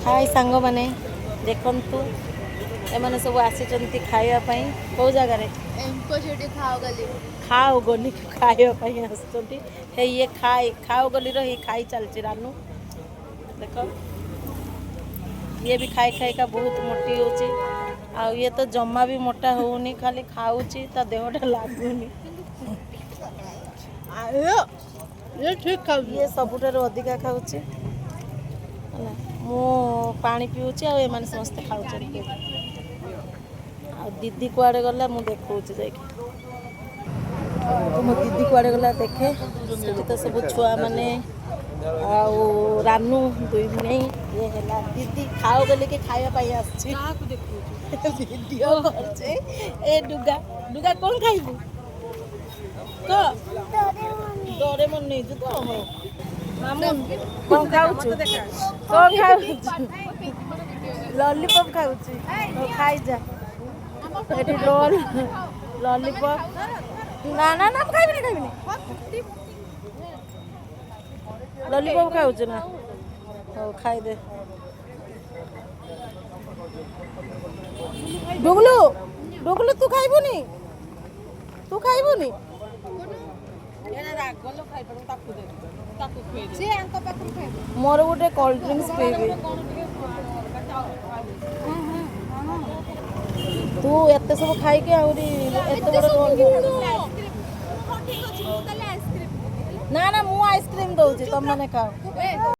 हाय सांग माने देखंतु एमाने सब आसीचंती खाइबा पई को जगह इनको छोटे खाओ गली खाओ गली खाइबा पई आसचंती हे ये खाओ गली रो ही खाई चलची रानू देखो ये भी खाई खाई का बहुत मोटी होची आ ये तो जम्मा भी मोटा होउनी खाली खाऊची ता देहटा लागुनी ये ठीक खाओ ये सबुठार अधिका खाऊची ହେଲା ମୁଁ ପାଣି ପିଉଛି ଆଉ ଏମାନେ ସମସ୍ତେ ଖାଉଛନ୍ତି ଆଉ ଦିଦି କୁଆଡ଼େ ଗଲା ମୁଁ ଦେଖଉଛି ଯାଇକି ମୋ ଦିଦି କୁଆଡ଼େ ଗଲା ଦେଖେ ସେଠି ତ ସବୁ ଛୁଆମାନେ ଆଉ ରାନୁ ଦୁଇ ଭିଣେଇ ଇଏ ହେଲା ଦିଦି ଖାଅ ବୋଲିକି ଖାଇବା ପାଇଁ ଆସିଛି ଭିଡ଼ିଓ କରୁଛି ଏ ଡୁଗା ଡୁଗା କ'ଣ ଖାଇବୁ କହ ଡୋରେମନ୍ ନେଇଛୁ ତ ହଉ ମାମୁନ କ'ଣ ଖାଉଛୁ କ'ଣ ଖାଉଛୁ ଲଲିପପ୍ ଖାଉଛି ହଉ ଖାଇଯା ଏଠି ରୋଲ୍ ଲଲିପପ୍ ନା ନା ନା ମୁଁ ଖାଇବିନି ଲଲିପପ୍ ଖାଉଛୁ ନା ହଉ ଖାଇଦେ ଡୁଗୁଲୁ ଡୁଗୁଲୁ ତୁ ଖାଇବୁନି ମୋର ଗୋଟେ କୋଲ୍ଡ ଡ୍ରିଙ୍କସ୍ ପିଇବି ତୁ ଏତେ ସବୁ ଖାଇକି ଆହୁରି ଏତେ ବଡ଼ ନା ନା ମୁଁ ଆଇସ୍କ୍ରିମ୍ ଦଉଛି ତମମାନେ ଖାଅ